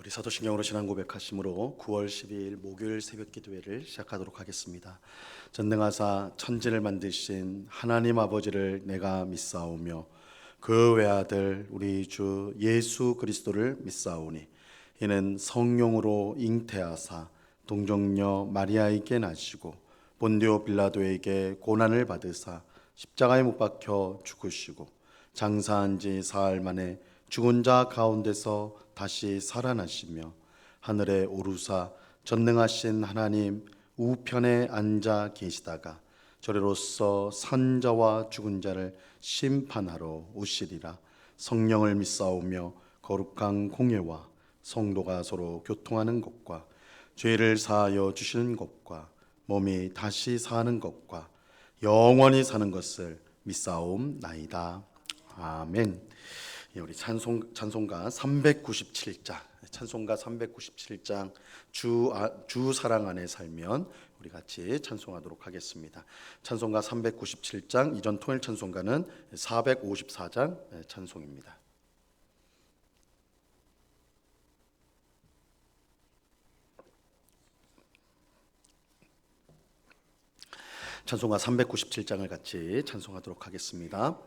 우리 사도신경으로 신앙 고백하심으로 9월 12일 목요일 새벽 기도회를 시작하도록 하겠습니다. 전능하사 천지를 만드신 하나님 아버지를 내가 믿사오며 그 외아들 우리 주 예수 그리스도를 믿사오니 이는 성령으로 잉태하사 동정녀 마리아에게 나시고 본디오 빌라도에게 고난을 받으사 십자가에 못 박혀 죽으시고 장사한 지 사흘 만에 죽은 자 가운데서 다시 살아나시며 하늘에 오르사 전능하신 하나님 우편에 앉아 계시다가 저리로서 산 자와 죽은 자를 심판하러 오시리라. 성령을 믿사오며 거룩한 공예와 성도가 서로 교통하는 것과 죄를 사하여 주시는 것과 몸이 다시 사는 것과 영원히 사는 것을 믿사옵나이다. 아멘. 우리 찬송가 397장 주 사랑 안에 살면 우리 같이 찬송하도록 하겠습니다. 찬송가 397장, 이전 통일 찬송가는 454장 찬송입니다. 찬송가 397장을 같이 찬송하도록 하겠습니다.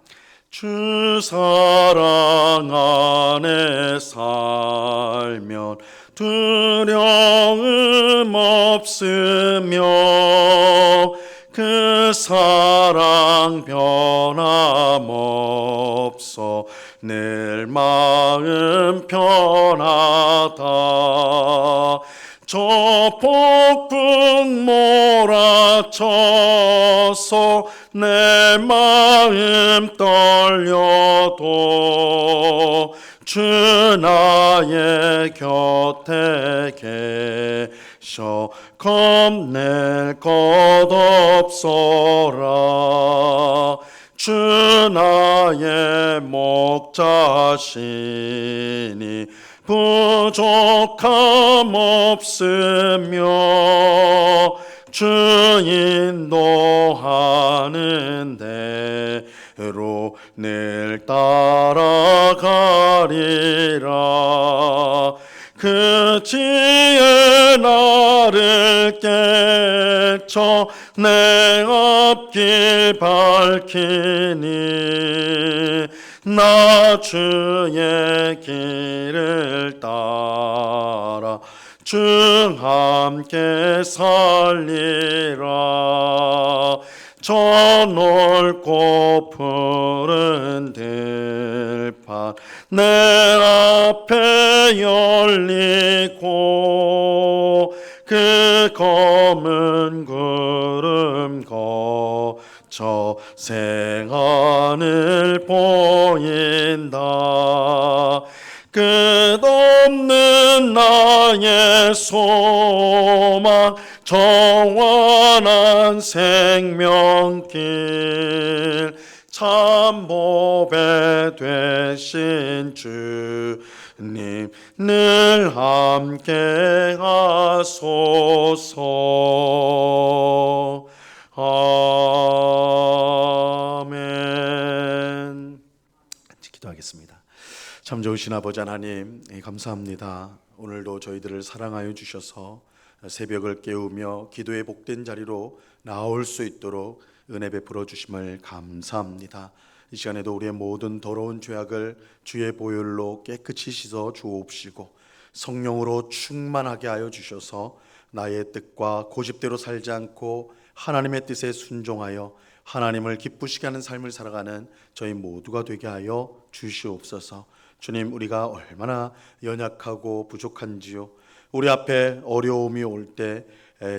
주 사랑 안에 살면 두려움 없으며 그 사랑 변함없어 늘 마음 편하다. 저 폭풍 몰아쳐서 내 마음 떨려도 주 나의 곁에 계셔 겁낼 것 없어라. 주 나의 목자시니 부족함 없으며 주 인도하는 대로 늘 따라가리라. 그 지혜 나를 깨쳐 내 앞길 밝히니 나 주의 길을 따라 주 함께 살리라. 저 넓고 푸른 들판 내 앞에 열리고 그 검은 구름 거쳐 생하늘 보인다. 끝없는 나의 소망 정원한 생명길 참 보배 되신 주님 늘 함께 하소서. 아멘. 기도하겠습니다. 참 좋으신 아버지 하나님, 감사합니다. 오늘도 저희들을 사랑하여 주셔서 새벽을 깨우며 기도의 복된 자리로 나올 수 있도록 은혜 베풀어 주심을 감사합니다. 이 시간에도 우리의 모든 더러운 죄악을 주의 보혈로 깨끗이 씻어 주옵시고 성령으로 충만하게 하여 주셔서 나의 뜻과 고집대로 살지 않고 하나님의 뜻에 순종하여 하나님을 기쁘시게 하는 삶을 살아가는 저희 모두가 되게 하여 주시옵소서. 주님, 우리가 얼마나 연약하고 부족한지요. 우리 앞에 어려움이 올 때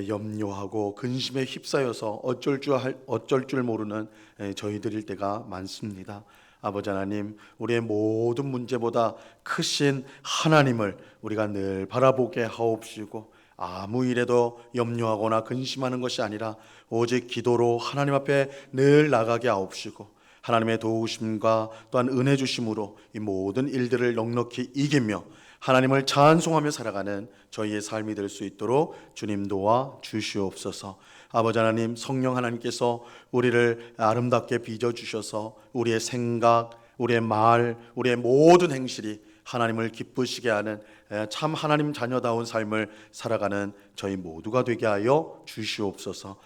염려하고 근심에 휩싸여서 어쩔 줄 모르는 저희들일 때가 많습니다. 아버지 하나님, 우리의 모든 문제보다 크신 하나님을 우리가 늘 바라보게 하옵시고 아무 일에도 염려하거나 근심하는 것이 아니라 오직 기도로 하나님 앞에 늘 나가게 하옵시고 하나님의 도우심과 또한 은혜 주심으로 이 모든 일들을 넉넉히 이기며 하나님을 찬송하며 살아가는 저희의 삶이 될 수 있도록 주님 도와 주시옵소서. 아버지 하나님, 성령 하나님께서 우리를 아름답게 빚어주셔서 우리의 생각, 우리의 말, 우리의 모든 행실이 하나님을 기쁘시게 하는 참 하나님 자녀다운 삶을 살아가는 저희 모두가 되게 하여 주시옵소서.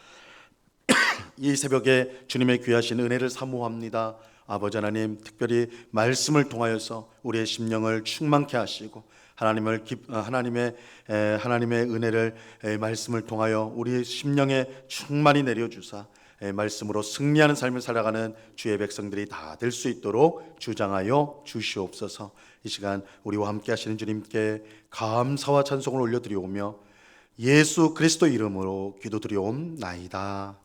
이 새벽에 주님의 귀하신 은혜를 사모합니다. 아버지 하나님, 특별히 말씀을 통하여서 우리의 심령을 충만케 하시고 하나님의 은혜를 말씀을 통하여 우리의 심령에 충만히 내려주사 말씀으로 승리하는 삶을 살아가는 주의 백성들이 다 될 수 있도록 주장하여 주시옵소서. 이 시간 우리와 함께 하시는 주님께 감사와 찬송을 올려드리오며 예수 그리스도 이름으로 기도드리옵나이다.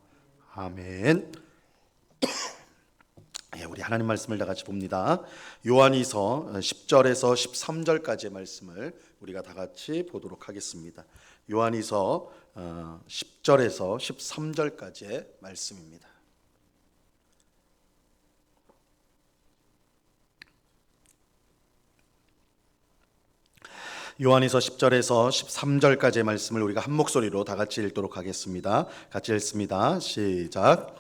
아멘. 우리 하나님 말씀을 다 같이 봅니다. 요한이서 10절에서 13절까지의 말씀을 우리가 다 같이 보도록 하겠습니다. 요한이서 10절에서 13절까지의 말씀입니다. 요한이서 10절에서 13절까지의 말씀을 우리가 한 목소리로 다 같이 읽도록 하겠습니다. 같이 읽습니다. 시작.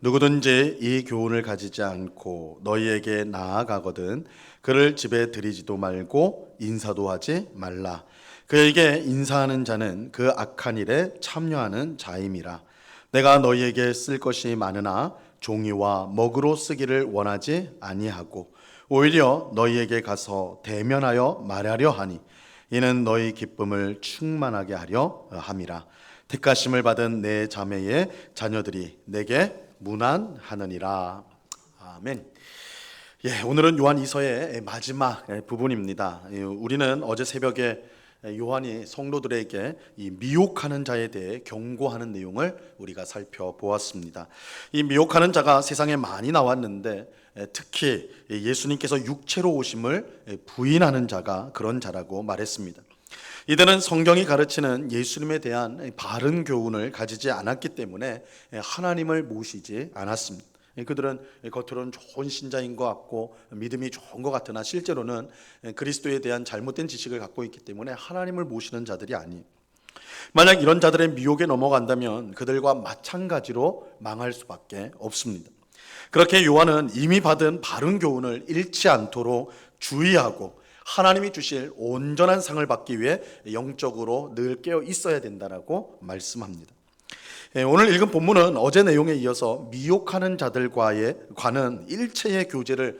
누구든지 이 교훈을 가지지 않고 너희에게 나아가거든 그를 집에 들이지도 말고 인사도 하지 말라. 그에게 인사하는 자는 그 악한 일에 참여하는 자임이라. 내가 너희에게 쓸 것이 많으나 종이와 먹으로 쓰기를 원하지 아니하고 오히려 너희에게 가서 대면하여 말하려 하니 이는 너희 기쁨을 충만하게 하려 함이라. 택하심을 받은 내 자매의 자녀들이 내게 문안하느니라. 아멘. 오늘은 요한이서의 마지막 부분입니다. 우리는 어제 새벽에 요한이 성도들에게 이 미혹하는 자에 대해 경고하는 내용을 우리가 살펴보았습니다. 이 미혹하는 자가 세상에 많이 나왔는데 특히 예수님께서 육체로 오심을 부인하는 자가 그런 자라고 말했습니다. 이들은 성경이 가르치는 예수님에 대한 바른 교훈을 가지지 않았기 때문에 하나님을 모시지 않았습니다. 그들은 겉으로는 좋은 신자인 것 같고 믿음이 좋은 것 같으나 실제로는 그리스도에 대한 잘못된 지식을 갖고 있기 때문에 하나님을 모시는 자들이 아니에요. 만약 이런 자들의 미혹에 넘어간다면 그들과 마찬가지로 망할 수밖에 없습니다. 그렇게 요한은 이미 받은 바른 교훈을 잃지 않도록 주의하고 하나님이 주실 온전한 상을 받기 위해 영적으로 늘 깨어 있어야 된다라고 말씀합니다. 오늘 읽은 본문은 어제 내용에 이어서 미혹하는 자들과의 관은 일체의 교제를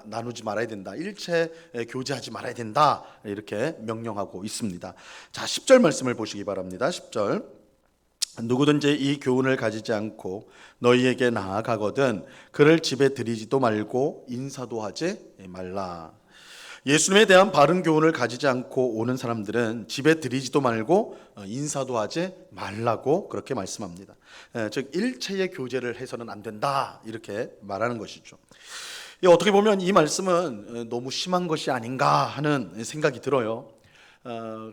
나누지 말아야 된다, 일체 교제하지 말아야 된다, 이렇게 명령하고 있습니다. 자, 10절 말씀을 보시기 바랍니다. 10절. 누구든지 이 교훈을 가지지 않고 너희에게 나아가거든 그를 집에 들이지도 말고 인사도 하지 말라. 예수님에 대한 바른 교훈을 가지지 않고 오는 사람들은 집에 들이지도 말고 인사도 하지 말라고 그렇게 말씀합니다. 즉 일체의 교제를 해서는 안 된다, 이렇게 말하는 것이죠. 어떻게 보면 이 말씀은 너무 심한 것이 아닌가 하는 생각이 들어요.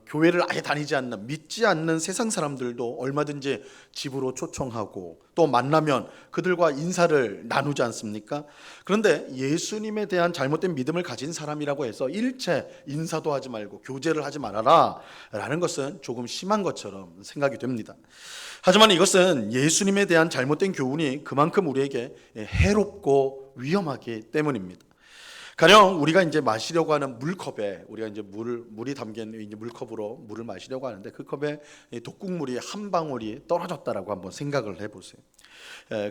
교회를 아예 다니지 않는, 믿지 않는 세상 사람들도 얼마든지 집으로 초청하고 또 만나면 그들과 인사를 나누지 않습니까? 그런데 예수님에 대한 잘못된 믿음을 가진 사람이라고 해서 일체 인사도 하지 말고 교제를 하지 말아라 라는 것은 조금 심한 것처럼 생각이 됩니다. 하지만 이것은 예수님에 대한 잘못된 교훈이 그만큼 우리에게 해롭고 위험하기 때문입니다. 가령 우리가 이제 마시려고 하는 물컵에 우리가 이제 물이 담긴 이제 물컵으로 물을 마시려고 하는데 그 컵에 독국물이 한 방울이 떨어졌다라고 한번 생각을 해보세요.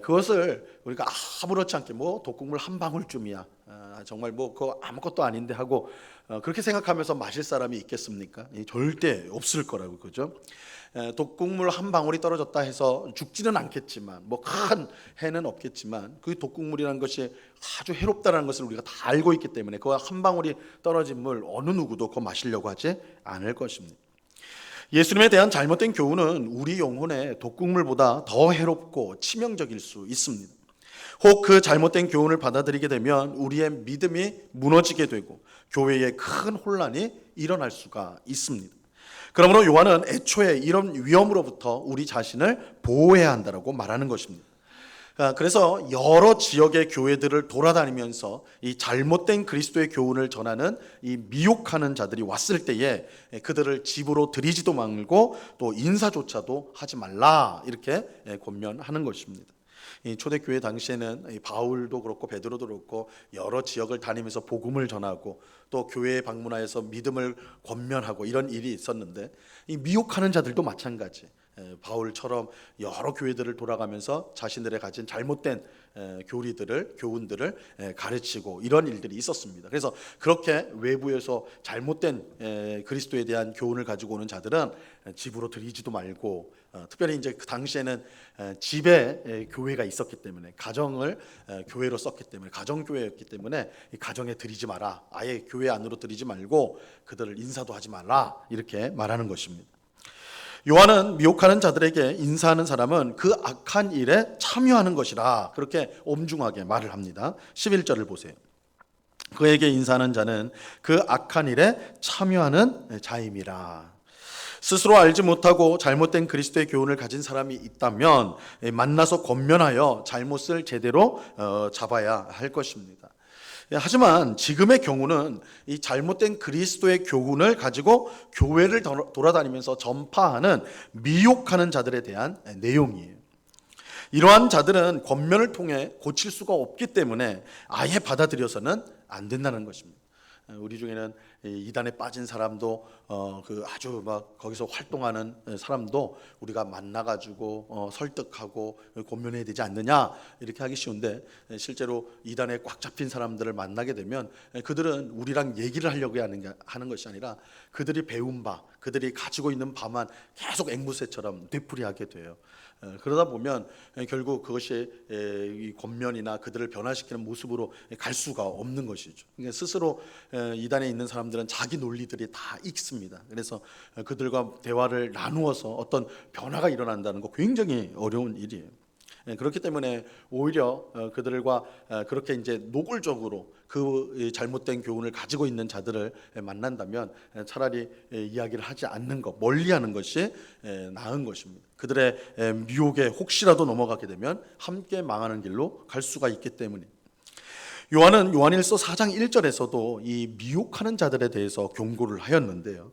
그것을 우리가 아무렇지 않게 뭐 독국물 한 방울쯤이야, 정말 뭐 그거 아무것도 아닌데 하고 그렇게 생각하면서 마실 사람이 있겠습니까? 절대 없을 거라고, 그죠? 독국물 한 방울이 떨어졌다 해서 죽지는 않겠지만 뭐 큰 해는 없겠지만 그 독국물이라는 것이 아주 해롭다는 것을 우리가 다 알고 있기 때문에 그 한 방울이 떨어진 물 어느 누구도 그거 마시려고 하지 않을 것입니다. 예수님에 대한 잘못된 교훈은 우리 영혼의 독국물보다 더 해롭고 치명적일 수 있습니다. 혹 그 잘못된 교훈을 받아들이게 되면 우리의 믿음이 무너지게 되고 교회에 큰 혼란이 일어날 수가 있습니다. 그러므로 요한은 애초에 이런 위험으로부터 우리 자신을 보호해야 한다고 말하는 것입니다. 그래서 여러 지역의 교회들을 돌아다니면서 이 잘못된 그리스도의 교훈을 전하는 이 미혹하는 자들이 왔을 때에 그들을 집으로 들이지도 말고 또 인사조차도 하지 말라, 이렇게 권면하는 것입니다. 이 초대교회 당시에는 이 바울도 그렇고 베드로도 그렇고 여러 지역을 다니면서 복음을 전하고 또 교회에 방문하여서 믿음을 권면하고 이런 일이 있었는데, 이 미혹하는 자들도 마찬가지. 바울처럼 여러 교회들을 돌아가면서 자신들의 가진 잘못된 교훈들을 가르치고 이런 일들이 있었습니다. 그래서 그렇게 외부에서 잘못된 그리스도에 대한 교훈을 가지고 오는 자들은 집으로 들이지도 말고, 특별히 이제 그 당시에는 집에 교회가 있었기 때문에, 가정을 교회로 썼기 때문에, 가정교회였기 때문에 이 가정에 들이지 마라, 아예 교회 안으로 들이지 말고 그들을 인사도 하지 말라, 이렇게 말하는 것입니다. 요한은 미혹하는 자들에게 인사하는 사람은 그 악한 일에 참여하는 것이라 그렇게 엄중하게 말을 합니다. 11절을 보세요. 그에게 인사하는 자는 그 악한 일에 참여하는 자임이라. 스스로 알지 못하고 잘못된 그리스도의 교훈을 가진 사람이 있다면 만나서 권면하여 잘못을 제대로 잡아야 할 것입니다. 하지만 지금의 경우는 이 잘못된 그리스도의 교훈을 가지고 교회를 돌아다니면서 전파하는, 미혹하는 자들에 대한 내용이에요. 이러한 자들은 권면을 통해 고칠 수가 없기 때문에 아예 받아들여서는 안 된다는 것입니다. 우리 중에는 이단에 빠진 사람도 아주 막 거기서 활동하는 사람도 우리가 만나가지고 설득하고 권면해야 되지 않느냐, 이렇게 하기 쉬운데, 실제로 이단에 꽉 잡힌 사람들을 만나게 되면 그들은 우리랑 얘기를 하려고 하는 것이 아니라 그들이 배운 바, 그들이 가지고 있는 바만 계속 앵무새처럼 되풀이하게 돼요. 그러다 보면 결국 그것이 이 권면이나 그들을 변화시키는 모습으로 갈 수가 없는 것이죠. 그러니까 스스로 이단에 있는 사람들은 자기 논리들이 다 익습니다. 그래서 그들과 대화를 나누어서 어떤 변화가 일어난다는 거 굉장히 어려운 일이에요. 그렇기 때문에 오히려 그들과 그렇게 이제 노골적으로 그 잘못된 교훈을 가지고 있는 자들을 만난다면 차라리 이야기를 하지 않는 것, 멀리하는 것이 나은 것입니다. 그들의 미혹에 혹시라도 넘어가게 되면 함께 망하는 길로 갈 수가 있기 때문입니다. 요한은 요한일서 4장 1절에서도 이 미혹하는 자들에 대해서 경고를 하였는데요,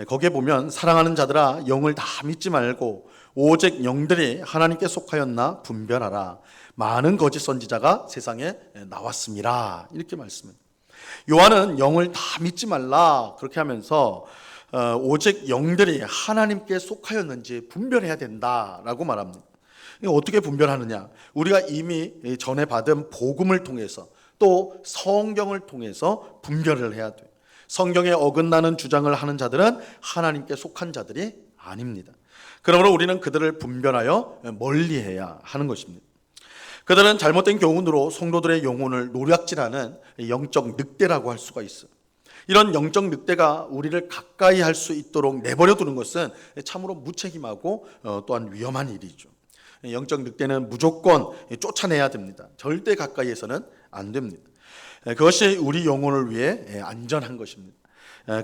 거기에 보면 사랑하는 자들아 영을 다 믿지 말고 오직 영들이 하나님께 속하였나 분별하라, 많은 거짓 선지자가 세상에 나왔습니다, 이렇게 말씀합니다. 요한은 영을 다 믿지 말라 그렇게 하면서 오직 영들이 하나님께 속하였는지 분별해야 된다라고 말합니다. 어떻게 분별하느냐? 우리가 이미 전에 받은 복음을 통해서 또 성경을 통해서 분별을 해야 돼요. 성경에 어긋나는 주장을 하는 자들은 하나님께 속한 자들이 아닙니다. 그러므로 우리는 그들을 분별하여 멀리해야 하는 것입니다. 그들은 잘못된 교훈으로 성도들의 영혼을 노략질하는 영적 늑대라고 할 수가 있어요. 이런 영적 늑대가 우리를 가까이 할 수 있도록 내버려 두는 것은 참으로 무책임하고 또한 위험한 일이죠. 영적 늑대는 무조건 쫓아내야 됩니다. 절대 가까이에서는 안 됩니다. 그것이 우리 영혼을 위해 안전한 것입니다.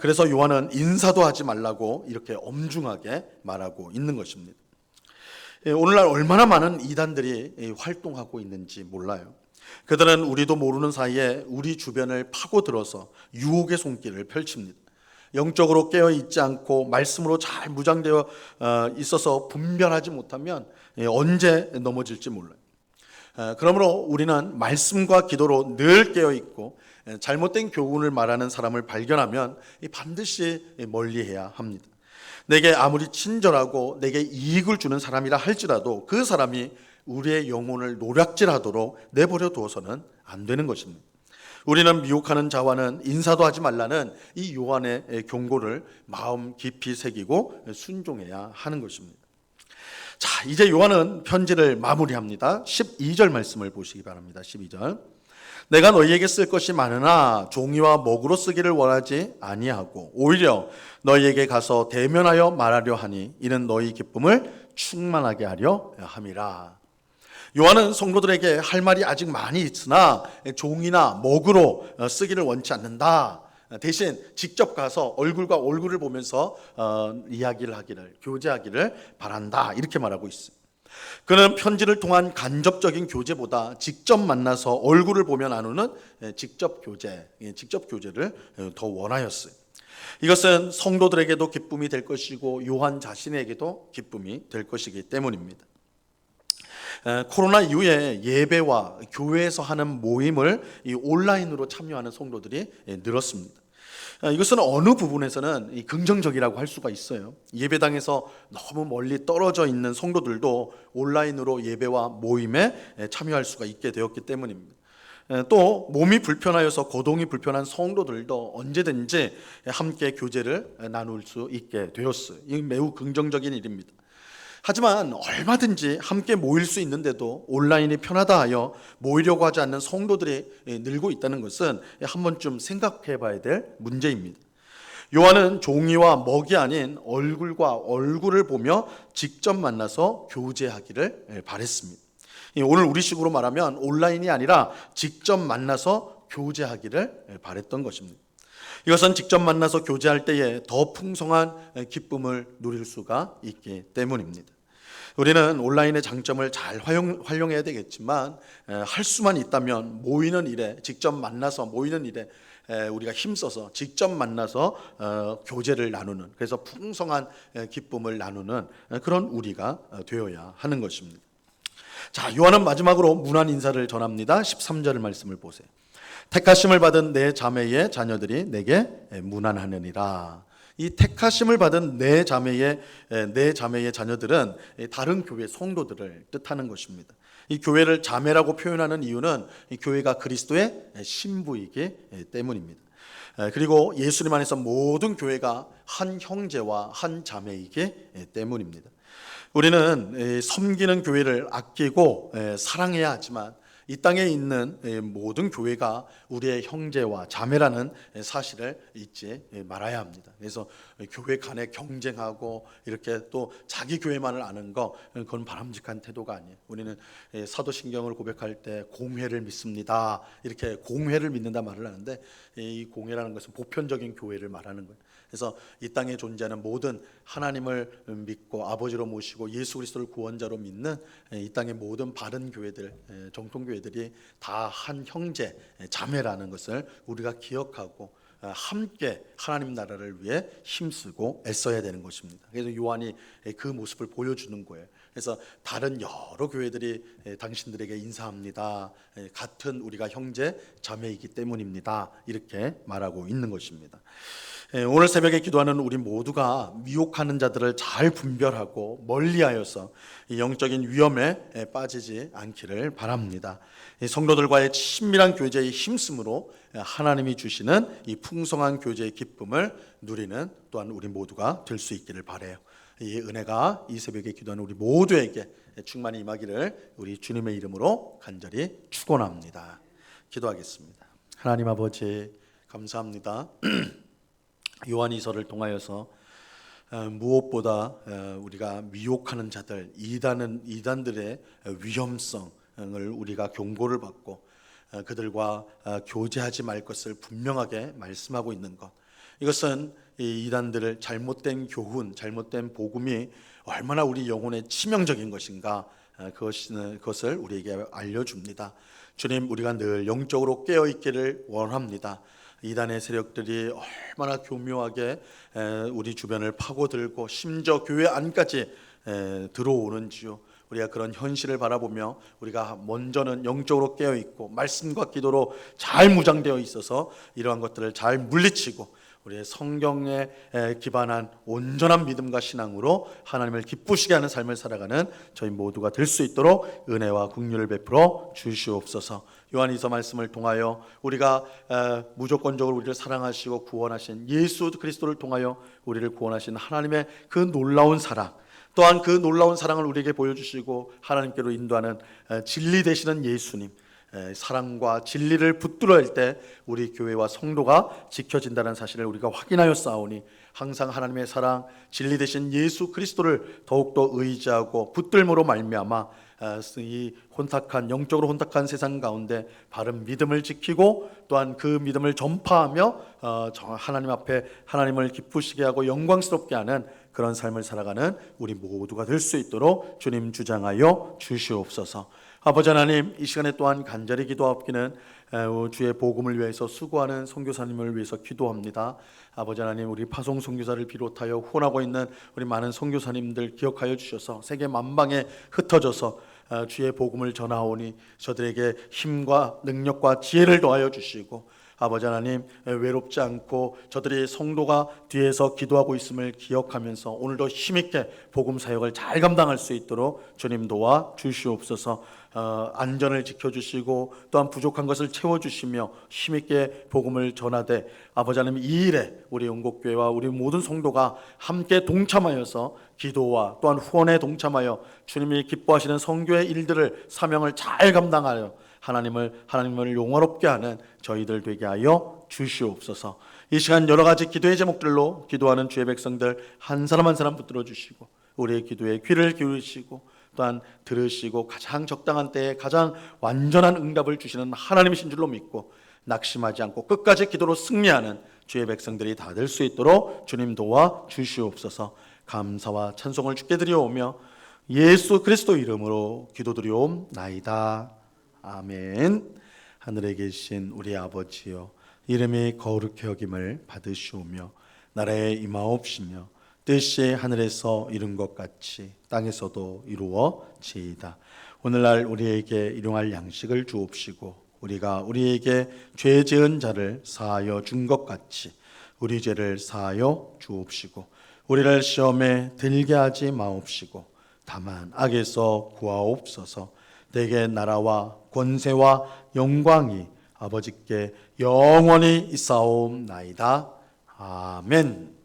그래서 요한은 인사도 하지 말라고 이렇게 엄중하게 말하고 있는 것입니다. 오늘날 얼마나 많은 이단들이 활동하고 있는지 몰라요. 그들은 우리도 모르는 사이에 우리 주변을 파고들어서 유혹의 손길을 펼칩니다. 영적으로 깨어있지 않고 말씀으로 잘 무장되어 있어서 분별하지 못하면 언제 넘어질지 몰라요. 그러므로 우리는 말씀과 기도로 늘 깨어있고 잘못된 교훈을 말하는 사람을 발견하면 반드시 멀리해야 합니다. 내게 아무리 친절하고 내게 이익을 주는 사람이라 할지라도 그 사람이 우리의 영혼을 노략질하도록 내버려 두어서는 안 되는 것입니다. 우리는 미혹하는 자와는 인사도 하지 말라는 이 요한의 경고를 마음 깊이 새기고 순종해야 하는 것입니다. 자, 이제 요한은 편지를 마무리합니다. 12절 말씀을 보시기 바랍니다. 12절. 내가 너희에게 쓸 것이 많으나 종이와 먹으로 쓰기를 원하지 아니하고 오히려 너희에게 가서 대면하여 말하려 하니 이는 너희 기쁨을 충만하게 하려 함이라. 요한은 성도들에게 할 말이 아직 많이 있으나 종이나 먹으로 쓰기를 원치 않는다. 대신 직접 가서 얼굴과 얼굴을 보면서 이야기를 하기를, 교제하기를 바란다, 이렇게 말하고 있습니다. 그는 편지를 통한 간접적인 교제보다 직접 만나서 얼굴을 보며 나누는 직접 교제를 더 원하였어요. 이것은 성도들에게도 기쁨이 될 것이고 요한 자신에게도 기쁨이 될 것이기 때문입니다. 코로나 이후에 예배와 교회에서 하는 모임을 이 온라인으로 참여하는 성도들이 늘었습니다. 이것은 어느 부분에서는 긍정적이라고 할 수가 있어요. 예배당에서 너무 멀리 떨어져 있는 성도들도 온라인으로 예배와 모임에 참여할 수가 있게 되었기 때문입니다. 또 몸이 불편하여서 거동이 불편한 성도들도 언제든지 함께 교제를 나눌 수 있게 되었어요. 이 매우 긍정적인 일입니다. 하지만 얼마든지 함께 모일 수 있는데도 온라인이 편하다 하여 모이려고 하지 않는 성도들이 늘고 있다는 것은 한 번쯤 생각해 봐야 될 문제입니다. 요한은 종이와 먹이 아닌 얼굴과 얼굴을 보며 직접 만나서 교제하기를 바랬습니다. 오늘 우리식으로 말하면 온라인이 아니라 직접 만나서 교제하기를 바랬던 것입니다. 이것은 직접 만나서 교제할 때에 더 풍성한 기쁨을 누릴 수가 있기 때문입니다. 우리는 온라인의 장점을 잘 활용해야 되겠지만 할 수만 있다면 모이는 일에 직접 만나서 모이는 일에 우리가 힘써서 직접 만나서 교제를 나누는, 그래서 풍성한 기쁨을 나누는 그런 우리가 되어야 하는 것입니다. 자, 요한은 마지막으로 문안 인사를 전합니다. 13절 말씀을 보세요. 택하심을 받은 내 자매의 자녀들이 내게 문안하느니라. 이 택하심을 받은 내 자매의 자녀들은 다른 교회 성도들을 뜻하는 것입니다. 이 교회를 자매라고 표현하는 이유는 이 교회가 그리스도의 신부이기 때문입니다. 그리고 예수님 안에서 모든 교회가 한 형제와 한 자매이기 때문입니다. 우리는 섬기는 교회를 아끼고 사랑해야 하지만 이 땅에 있는 모든 교회가 우리의 형제와 자매라는 사실을 잊지 말아야 합니다. 그래서 교회 간에 경쟁하고 이렇게 또 자기 교회만을 아는 거, 그건 바람직한 태도가 아니에요. 우리는 사도신경을 고백할 때 공회를 믿습니다, 이렇게 공회를 믿는다 말을 하는데, 이 공회라는 것은 보편적인 교회를 말하는 거예요. 그래서 이 땅에 존재하는 모든 하나님을 믿고 아버지로 모시고 예수 그리스도를 구원자로 믿는 이 땅의 모든 바른 교회들, 정통교회들이 다 한 형제, 자매라는 것을 우리가 기억하고 함께 하나님 나라를 위해 힘쓰고 애써야 되는 것입니다. 그래서 요한이 그 모습을 보여주는 거예요. 그래서 다른 여러 교회들이 당신들에게 인사합니다, 같은 우리가 형제 자매이기 때문입니다, 이렇게 말하고 있는 것입니다. 오늘 새벽에 기도하는 우리 모두가 미혹하는 자들을 잘 분별하고 멀리하여서 영적인 위험에 빠지지 않기를 바랍니다. 성도들과의 친밀한 교제의 힘쓰므로 하나님이 주시는 이 풍성한 교제의 기쁨을 누리는 또한 우리 모두가 될 수 있기를 바라요. 이 은혜가 이 새벽에 기도하는 우리 모두에게 충만히 임하기를 우리 주님의 이름으로 간절히 축원합니다. 기도하겠습니다. 하나님 아버지, 감사합니다. 요한이서를 통하여서 무엇보다 우리가 미혹하는 자들, 이단들의 위험성을 우리가 경고를 받고 그들과 교제하지 말 것을 분명하게 말씀하고 있는 것, 이것은 이 이단들을 잘못된 교훈, 잘못된 복음이 얼마나 우리 영혼에 치명적인 것인가, 그것을 우리에게 알려줍니다. 주님, 우리가 늘 영적으로 깨어있기를 원합니다. 이단의 세력들이 얼마나 교묘하게 우리 주변을 파고들고 심지어 교회 안까지 들어오는지요. 우리가 그런 현실을 바라보며 우리가 먼저는 영적으로 깨어있고 말씀과 기도로 잘 무장되어 있어서 이러한 것들을 잘 물리치고 우리의 성경에 기반한 온전한 믿음과 신앙으로 하나님을 기쁘시게 하는 삶을 살아가는 저희 모두가 될 수 있도록 은혜와 긍휼을 베풀어 주시옵소서. 요한이서 말씀을 통하여 우리가 무조건적으로 우리를 사랑하시고 구원하신 예수 그리스도를 통하여 우리를 구원하신 하나님의 그 놀라운 사랑, 또한 그 놀라운 사랑을 우리에게 보여주시고 하나님께로 인도하는 진리 되시는 예수님, 사랑과 진리를 붙들어야 할 때 우리 교회와 성도가 지켜진다는 사실을 우리가 확인하여 싸우니 항상 하나님의 사랑, 진리 되신 예수 그리스도를 더욱더 의지하고 붙들므로 말미암아 이 영적으로 혼탁한 세상 가운데 바른 믿음을 지키고 또한 그 믿음을 전파하며 하나님 앞에 하나님을 기쁘시게 하고 영광스럽게 하는 그런 삶을 살아가는 우리 모두가 될 수 있도록 주님 주장하여 주시옵소서. 아버지 하나님, 이 시간에 또한 간절히 기도하옵기는 주의 복음을 위해서 수고하는 선교사님을 위해서 기도합니다. 아버지 하나님, 우리 파송 선교사를 비롯하여 후원하고 있는 우리 많은 선교사님들 기억하여 주셔서 세계 만방에 흩어져서 주의 복음을 전하오니 저들에게 힘과 능력과 지혜를 더하여 주시고 아버지 하나님, 외롭지 않고 저들이 성도가 뒤에서 기도하고 있음을 기억하면서 오늘도 힘있게 복음 사역을 잘 감당할 수 있도록 주님 도와 주시옵소서. 안전을 지켜주시고 또한 부족한 것을 채워주시며 힘있게 복음을 전하되 아버지 하나님, 이 일에 우리 영국교회와 우리 모든 성도가 함께 동참하여서 기도와 또한 후원에 동참하여 주님이 기뻐하시는 선교의 일들을, 사명을 잘 감당하여 하나님을 영화롭게 하는 저희들 되게 하여 주시옵소서. 이 시간 여러 가지 기도의 제목들로 기도하는 주의 백성들 한 사람 한 사람 붙들어 주시고 우리의 기도에 귀를 기울이시고 또한 들으시고 가장 적당한 때에 가장 완전한 응답을 주시는 하나님이신 줄로 믿고 낙심하지 않고 끝까지 기도로 승리하는 주의 백성들이 다 될 수 있도록 주님 도와 주시옵소서. 감사와 찬송을 주께 드려오며 예수 그리스도 이름으로 기도드리옵나이다. 아멘. 하늘에 계신 우리 아버지여, 이름이 거룩히 여김을 받으시오며 나라에 임하옵시며 뜻이 하늘에서 이룬 것 같이 땅에서도 이루어지이다. 오늘날 우리에게 일용할 양식을 주옵시고 우리가 우리에게 죄 지은 자를 사하여 준 것 같이 우리 죄를 사하여 주옵시고 우리를 시험에 들게 하지 마옵시고 다만 악에서 구하옵소서. 대개 나라와 권세와 영광이 아버지께 영원히 있사옵나이다. 아멘.